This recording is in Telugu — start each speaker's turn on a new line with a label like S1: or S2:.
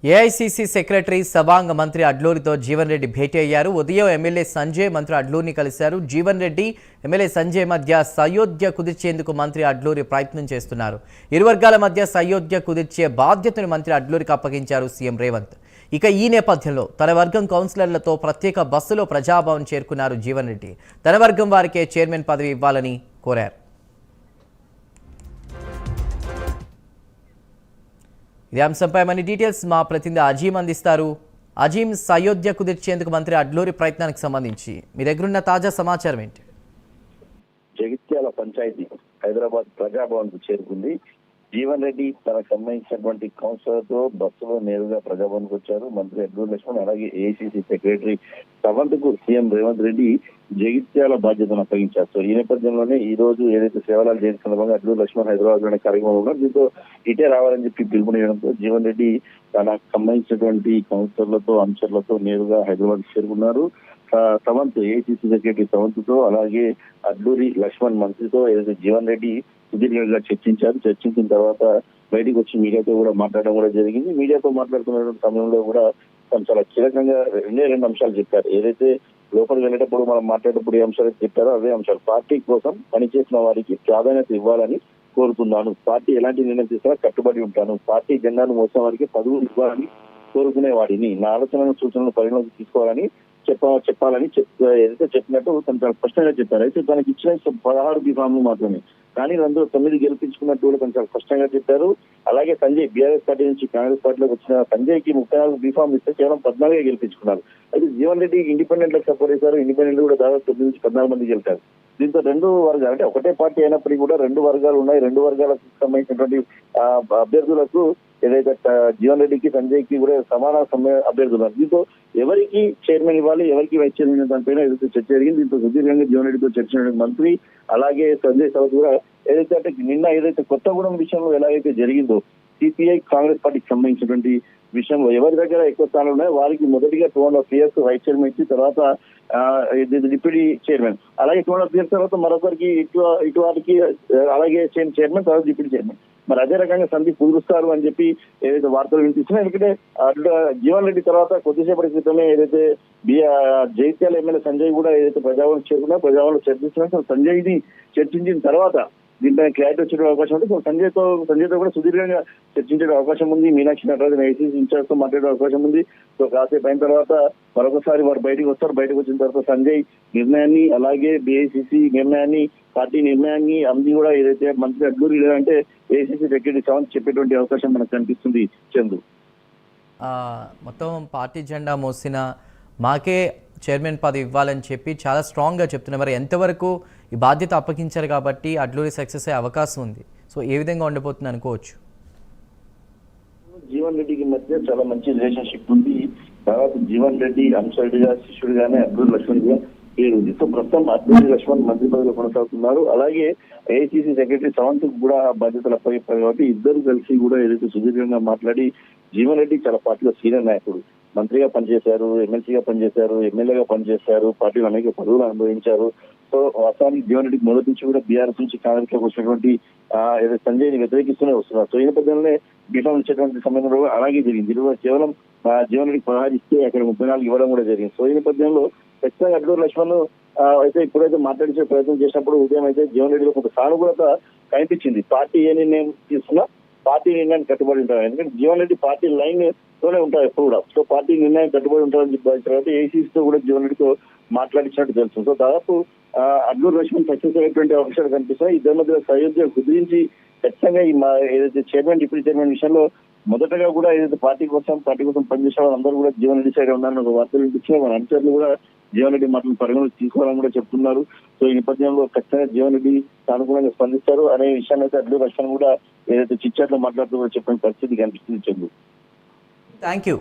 S1: ఏఐసీసీ సెక్రటరీ సవాంగ్ మంత్రి అడ్లూరితో జీవన్ రెడ్డి భేటీ అయ్యారు. ఉదయం ఎమ్మెల్యే సంజయ్ మంత్రి అడ్లూరిని కలిశారు. జీవన్ రెడ్డి ఎమ్మెల్యే సంజయ్ మధ్య సయోధ్య కుదిర్చేందుకు మంత్రి అడ్లూరి ప్రయత్నం చేస్తున్నారు. ఇరు వర్గాల మధ్య సయోధ్య కుదిర్చే బాధ్యతను మంత్రి అడ్లూరికి అప్పగించారు సీఎం రేవంత్. ఇక ఈ నేపథ్యంలో తన వర్గం కౌన్సిలర్లతో ప్రత్యేక బస్సులో ప్రజాభవన్ చేరుకున్నారు జీవన్ రెడ్డి. తన వర్గం వారికే చైర్మన్ పదవి ఇవ్వాలని కోరారు. ఇదే అంశంపై మన డీటెయిల్స్ మా ప్రతినిధి అజీం అందిస్తారు. అజీం, సయోధ్య కుదిర్చేందుకు మంత్రి అడ్లూరి ప్రయత్నానికి సంబంధించి మీ దగ్గరున్న తాజా సమాచారం ఏంటి?
S2: జగిత్యాల పంచాయతీ హైదరాబాద్ ప్రజాభవన్ కు చేరుకుంది. జీవన్ రెడ్డి తనకు సంబంధించినటువంటి కౌన్సిలర్తో బస్సులో నేరుగా ప్రజాభవన్ కు వచ్చారు. మంత్రి అడ్లూరి లక్ష్మణ్ అలాగే ఏఐసీసీ సెక్రటరీ సవంత్ కు సీఎం రేవంత్ రెడ్డి జగిత్యాల బాధ్యతను అప్పగించారు. సో ఈ నేపథ్యంలోనే ఈ రోజు ఏదైతే సేవలాలు చేయడం సందర్భంగా అడ్లూరి లక్ష్మణ్ హైదరాబాద్ లోనే కార్యక్రమం ఉన్నారు. దీంతో ఇటే రావాలని చెప్పి పిలుపునివ్వడంతో జీవన్ రెడ్డి తనకు సంబంధించినటువంటి కౌన్సిలర్లతో అనుచరులతో నేరుగా హైదరాబాద్ చేరుకున్నారు. సవంత్ ఏఐసీసీ సెక్రటరీ సవంత్ తో అలాగే అడ్లూరి లక్ష్మణ్ మంత్రితో ఏదైతే జీవన్ రెడ్డి సుదీర్ఘంగా చర్చించారు. చర్చించిన తర్వాత బయటకు వచ్చి మీడియాతో కూడా మాట్లాడడం కూడా జరిగింది. మీడియాతో మాట్లాడుతున్న సమయంలో కూడా చాలా కీలకంగా రెండు అంశాలు చెప్పారు. ఏదైతే లోపలికి వెళ్ళేటప్పుడు మనం మాట్లాడేటప్పుడు ఏ అంశాలు చెప్పారో అవే అంశాలు. పార్టీ కోసం పనిచేసిన వారికి ప్రాధాన్యత ఇవ్వాలని కోరుతున్నాను. పార్టీ ఎలాంటి నిర్ణయం తీసుకున్నా కట్టుబడి ఉంటాను. పార్టీ జెండాను మోసిన వారికి పదవులు ఇవ్వాలని కోరుకునేవాడిని. నా ఆలోచనలను సూచనలు పరిగణలోకి తీసుకోవాలని చెప్పాలని ఏదైతే చెప్పినట్టు తను చాలా స్పష్టంగా చెప్పారు. అయితే తనకి ఇచ్చిన 16 బీఫామ్లు మాత్రమే, కానీ అందులో 9 గెలిపించుకున్నట్టు కూడా తను చాలా స్పష్టంగా చెప్పారు. అలాగే సంజయ్ బీఆర్ఎస్ పార్టీ నుంచి కాంగ్రెస్ పార్టీలోకి వచ్చిన సంజయ్ కి 34 బీఫామ్ ఇస్తే కేవలం 14 గెలిపించుకున్నారు. అయితే జీవన్ రెడ్డి ఇండిపెండెంట్ లకు సపోర్ట్ చేశారు. ఇండిపెండెంట్ కూడా దాదాపు 9 నుంచి 14 మంది గెలిచారు. దీంతో రెండు వర్గాలు అంటే ఒకటే పార్టీ అయినప్పటికీ కూడా రెండు వర్గాలు ఉన్నాయి. రెండు వర్గాలకు సంబంధించినటువంటి అభ్యర్థులకు ఏదైతే జీవన్ రెడ్డికి సంజయ్ కి కూడా సమాన అభ్యర్థులు. దీంతో ఎవరికి చైర్మన్ ఇవ్వాలి, ఎవరికి వైస్ చైర్మన్ దానిపైన ఏదైతే చర్చ జరిగింది. దీంతో సుదీర్ఘంగా జీవన్ రెడ్డితో చర్చించిన మంత్రి అలాగే సంజయ్ సవత్ కూడా ఏదైతే అంటే నిన్న ఏదైతే కొత్తగూడెం విషయంలో ఎలాగైతే జరిగిందో సిపిఐ కాంగ్రెస్ పార్టీకి సంబంధించినటువంటి విషయంలో ఎవరి దగ్గర ఎక్కువ స్థానాలు ఉన్నాయో వారికి మొదటిగా 2.5 years వైస్ చైర్మన్ ఇచ్చి తర్వాత డిప్యూటీ చైర్మన్, అలాగే 2.5 years తర్వాత మరొకరికి ఇటు వారికి అలాగే చైర్మన్ తర్వాత డిప్యూటీ చైర్మన్. మరి అదే రకంగా సంధి కుదురుస్తారు అని చెప్పి ఏదైతే వార్తలు వినిపిస్తున్నాయి. ఎందుకంటే జీవన్ రెడ్డి తర్వాత కొద్దిసేపటి క్రితమే ఏదైతే జైత్యాల ఎమ్మెల్యే సంజయ్ కూడా ఏదైతే ప్రజాభవన్ చేరుకున్నా ప్రజాభవన్లో చర్చిస్తున్నా సంజయ్ ఇది చర్చించిన తర్వాత దీంట్లో క్లారిటీ వచ్చే అవకాశం ఉంది. సో సంజయ్తో కూడా సుదీర్ఘంగా చర్చించే అవకాశం ఉంది. మీనాక్షి నటరాజన్ ఐసీసీ ఇన్ఛార్జ్ తో మాట్లాడే అవకాశం ఉంది. సో కాసేపు అయిన తర్వాత మరొకసారి వారు బయటకు వస్తారు. బయటకు వచ్చిన తర్వాత సంజయ్ నిర్ణయాన్ని అలాగే బీఐసీసీ నిర్ణయాన్ని పార్టీ నిర్ణయాన్ని అన్ని కూడా ఏదైతే మంత్రి అడ్లూరి లేదంటే ఏఐసీసీ సెక్రటరీ సవంత్ చెప్పేటువంటి అవకాశం మనకు కనిపిస్తుంది. చందు,
S1: మొత్తం పార్టీ జెండా మోసిన మాకే చైర్మన్ పదవి ఇవ్వాలని చెప్పి చాలా స్ట్రాంగ్గా చెప్తున్నారు. మరి ఎంతవరకు ఈ బాధ్యత అప్పగించారు కాబట్టి అడ్లూరి సక్సెస్ అయ్యే అవకాశం ఉంది. సో ఏ విధంగా ఉండిపోతుంది అనుకోవచ్చు?
S2: జీవన్ రెడ్డికి మధ్య చాలా మంచి రిలేషన్షిప్ ఉంది. తర్వాత జీవన్ రెడ్డి అంశరెడ్డిగా శిష్యుడిగానే అడ్లూరి లక్ష్మణ్ గా పేరు ఉంది. సో ప్రస్తుతం అడ్లూరి లక్ష్మణ్ మంత్రి పదవిలో కొనసాగుతున్నారు. అలాగే ఏఐసీసీ సెక్రటరీ సవంత్ కూడా బాధ్యతలు అప్పగిస్తారు కాబట్టి ఇద్దరు కలిసి కూడా ఏదైతే సుదీర్ఘంగా మాట్లాడి జీవన్ రెడ్డి చాలా పార్టీలో సీనియర్ నాయకుడు, మంత్రిగా పనిచేశారు, ఎమ్మెల్సీగా పనిచేశారు, ఎమ్మెల్యేగా పనిచేశారు, పార్టీలో అనేక పదవులు అనుభవించారు. సో వాస్తవానికి జీవన్ రెడ్డికి మొదటి నుంచి కూడా బీఆర్ఎస్ నుంచి కాంగ్రెస్ లోకి వచ్చినటువంటి సంజయ్ ని వ్యతిరేకిస్తూనే వస్తున్నారు. సో ఈ నేపథ్యంలోనే బీఫామ్ ఇచ్చేటువంటి సమయంలో అలాగే జరిగింది. కేవలం జీవన్ రెడ్డికి 16 ఇస్తే అక్కడ 34 ఇవ్వడం కూడా జరిగింది. సో ఈ నేపథ్యంలో ఖచ్చితంగా అడ్లూరి లక్ష్మణ్ అయితే ఇప్పుడైతే మాట్లాడించే ప్రయత్నం చేసినప్పుడు ఉదయం అయితే జీవన్ రెడ్డిలో కొంత సానుకూలత కనిపించింది. పార్టీ ఏ నిర్ణయం తీసుకున్నా పార్టీ నిర్ణయానికి కట్టుబడి ఉంటారు. ఎందుకంటే జీవన్ రెడ్డి పార్టీ లైన్ తోనే ఉంటారు ఎప్పుడు కూడా. సో పార్టీ నిర్ణయం కట్టుబడి ఉంటారని చెప్పిన తర్వాత ఏసీసీతో కూడా జీవన్ రెడ్డితో మాట్లాడించినట్టు తెలుసు. సో దాదాపు అడ్లూరి లక్ష్మణ్ సక్సెస్ అయ్యేటువంటి అవకాశాలు కనిపిస్తాయి. ఇద్దరి మధ్య సయోధ్య కుదిరించి ఖచ్చితంగా ఈ ఏదైతే చైర్మన్ డిప్యూటీ చైర్మన్ విషయంలో మొదటగా కూడా ఏదైతే పార్టీ కోసం పనిచేసే వాళ్ళందరూ కూడా జీవన్ రెడ్డి సైడ్ ఉన్నారని ఒక వార్తలు వినిపించిన మన అనుచరులు కూడా జీవన్ రెడ్డి మాటలు పరిగణలోకి తీసుకోవాలని కూడా చెప్తున్నారు. సో ఈ నేపథ్యంలో ఖచ్చితంగా జీవన్ రెడ్డి సానుకూలంగా స్పందిస్తారు అనే విషయాన్ని అయితే అడ్లూరి లక్ష్మణ్ కూడా ఏదైతే చిట్చాట్లో మాట్లాడుతూ కూడా చెప్పిన పరిస్థితి కనిపిస్తుంది. Chandu,
S1: thank you.